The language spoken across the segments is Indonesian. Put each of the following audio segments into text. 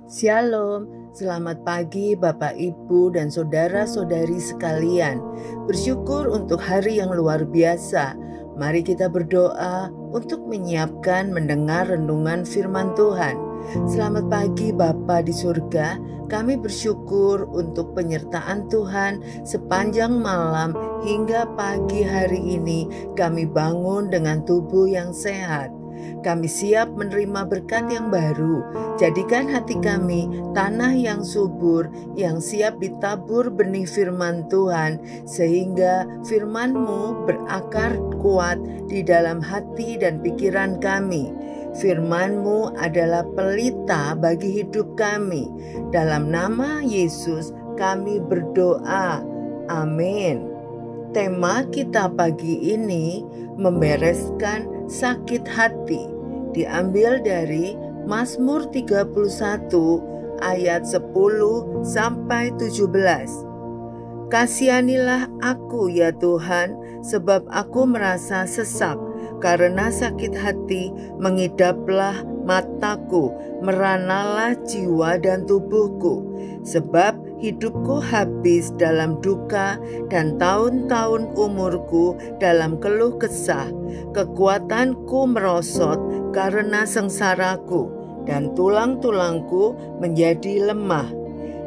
Shalom, selamat pagi Bapak Ibu dan saudara-saudari sekalian. Bersyukur untuk hari yang luar biasa. Mari kita berdoa untuk menyiapkan mendengar renungan firman Tuhan. Selamat pagi Bapa di surga, kami bersyukur untuk penyertaan Tuhan sepanjang malam hingga pagi hari ini. Kami bangun dengan tubuh yang sehat. Kami siap menerima berkat yang baru. Jadikan hati kami tanah yang subur, yang siap ditabur benih firman Tuhan, sehingga firman-Mu berakar kuat di dalam hati dan pikiran kami. Firman-Mu adalah pelita bagi hidup kami. Dalam nama Yesus kami berdoa. Amin. Tema kita pagi ini membereskan sakit hati, diambil dari Mazmur 31 ayat 10 sampai 17. Kasihanilah aku ya Tuhan, sebab aku merasa sesak, karena sakit hati mengidaplah mataku, meranalah jiwa dan tubuhku. Sebab hidupku habis dalam duka dan tahun-tahun umurku dalam keluh kesah. Kekuatanku merosot karena sengsaraku, dan tulang-tulangku menjadi lemah.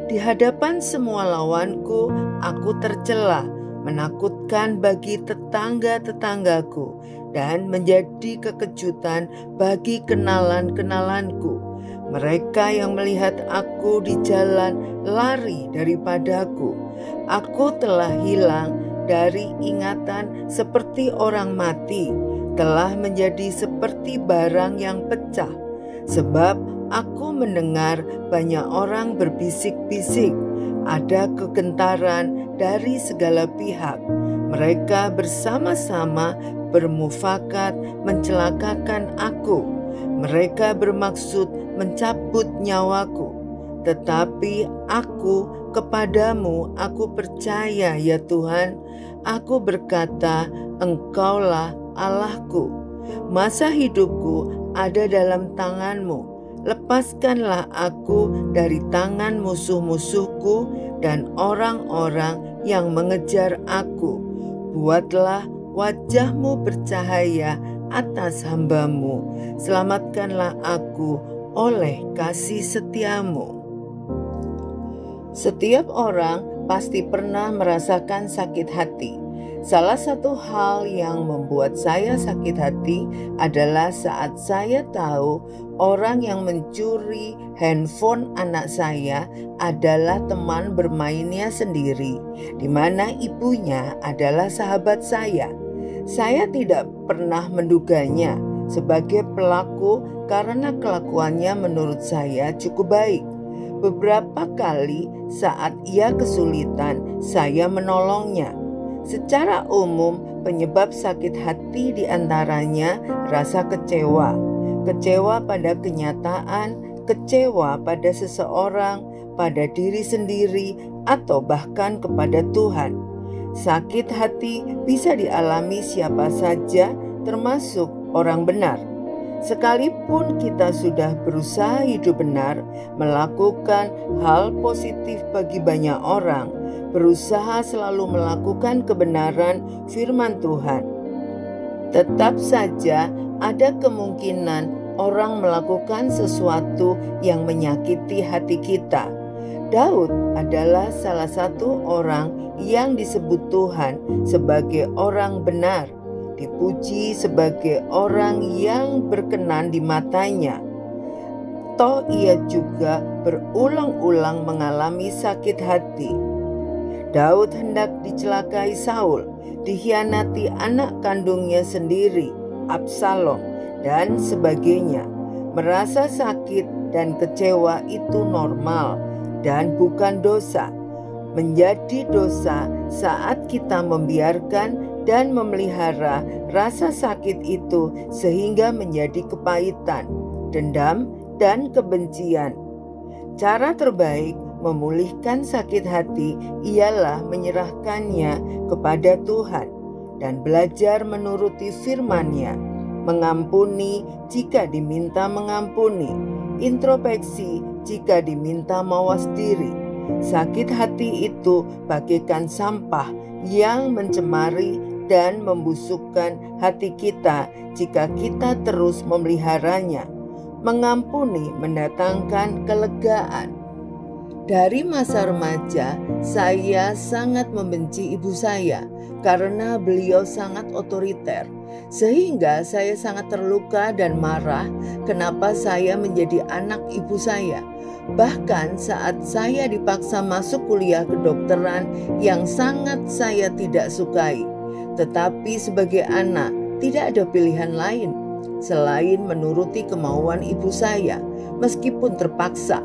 Di hadapan semua lawanku, aku tercela, menakutkan bagi tetangga-tetanggaku, dan menjadi kekejutan bagi kenalan-kenalanku. Mereka yang melihat aku di jalan lari daripadaku. Aku telah hilang dari ingatan seperti orang mati, telah menjadi seperti barang yang pecah. Sebab aku mendengar banyak orang berbisik-bisik, ada kegentaran dari segala pihak. Mereka bersama-sama bermufakat mencelakakan aku. Mereka bermaksud mencabut nyawaku. Tetapi aku kepadamu aku percaya ya Tuhan. Aku berkata, Engkaulah Allahku. Masa hidupku ada dalam tangan-Mu. Lepaskanlah aku dari tangan musuh-musuhku dan orang-orang yang mengejar aku. Buatlah wajah-Mu bercahaya atas hamba-Mu. Selamatkanlah aku oleh kasih setia-Mu. Setiap orang pasti pernah merasakan sakit hati. Salah satu hal yang membuat saya sakit hati adalah saat saya tahu orang yang mencuri handphone anak saya adalah teman bermainnya sendiri, di mana ibunya adalah sahabat saya. Saya tidak pernah menduganya sebagai pelaku karena kelakuannya menurut saya cukup baik. Beberapa kali saat ia kesulitan, saya menolongnya. Secara umum, penyebab sakit hati diantaranya rasa kecewa. Kecewa pada kenyataan, kecewa pada seseorang, pada diri sendiri, atau bahkan kepada Tuhan. Sakit hati bisa dialami siapa saja, termasuk orang benar. Sekalipun kita sudah berusaha hidup benar, melakukan hal positif bagi banyak orang, berusaha selalu melakukan kebenaran firman Tuhan, tetap saja ada kemungkinan orang melakukan sesuatu yang menyakiti hati kita. Daud adalah salah satu orang yang disebut Tuhan sebagai orang benar, dipuji sebagai orang yang berkenan di matanya. Toh ia juga berulang-ulang mengalami sakit hati. Daud hendak dicelakai Saul, dikhianati anak kandungnya sendiri, Absalom, dan sebagainya. Merasa sakit dan kecewa itu normal dan bukan dosa. Menjadi dosa saat kita membiarkan dan memelihara rasa sakit itu sehingga menjadi kepahitan, dendam, dan kebencian. Cara terbaik memulihkan sakit hati ialah menyerahkannya kepada Tuhan dan belajar menuruti firman-Nya, mengampuni jika diminta mengampuni, introspeksi jika diminta mawas diri. Sakit hati itu bagaikan sampah yang mencemari dan membusukkan hati kita jika kita terus memeliharanya. Mengampuni mendatangkan kelegaan. Dari masa remaja, saya sangat membenci ibu saya karena beliau sangat otoriter. Sehingga saya sangat terluka dan marah kenapa saya menjadi anak ibu saya. Bahkan saat saya dipaksa masuk kuliah kedokteran yang sangat saya tidak sukai. Tetapi sebagai anak tidak ada pilihan lain selain menuruti kemauan ibu saya meskipun terpaksa.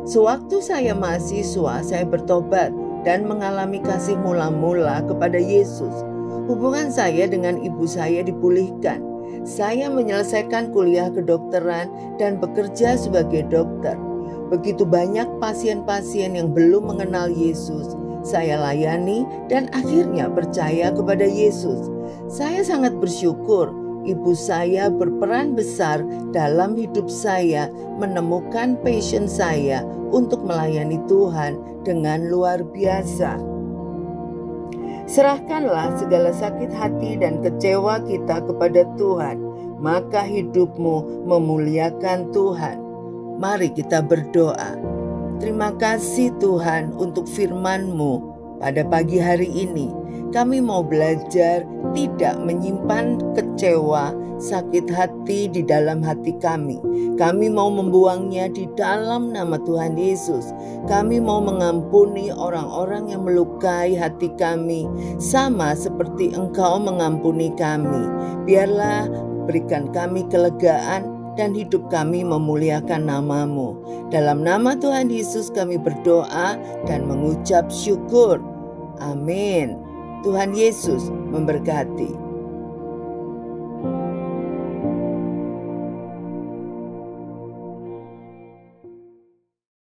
Sewaktu saya mahasiswa, saya bertobat dan mengalami kasih mula-mula kepada Yesus. Hubungan saya dengan ibu saya dipulihkan. Saya menyelesaikan kuliah kedokteran dan bekerja sebagai dokter. Begitu banyak pasien-pasien yang belum mengenal Yesus, saya layani dan akhirnya percaya kepada Yesus. Saya sangat bersyukur ibu saya berperan besar dalam hidup saya, menemukan passion saya untuk melayani Tuhan dengan luar biasa. Serahkanlah segala sakit hati dan kecewa kita kepada Tuhan, maka hidupmu memuliakan Tuhan. Mari kita berdoa. Terima kasih Tuhan untuk firman-Mu pada pagi hari ini. Kami mau belajar tidak menyimpan kecewa, sakit hati di dalam hati kami. Kami mau membuangnya di dalam nama Tuhan Yesus. Kami mau mengampuni orang-orang yang melukai hati kami, sama seperti Engkau mengampuni kami. Biarlah berikan kami kelegaan dan hidup kami memuliakan nama-Mu. Dalam nama Tuhan Yesus kami berdoa dan mengucap syukur. Amin. Tuhan Yesus memberkati.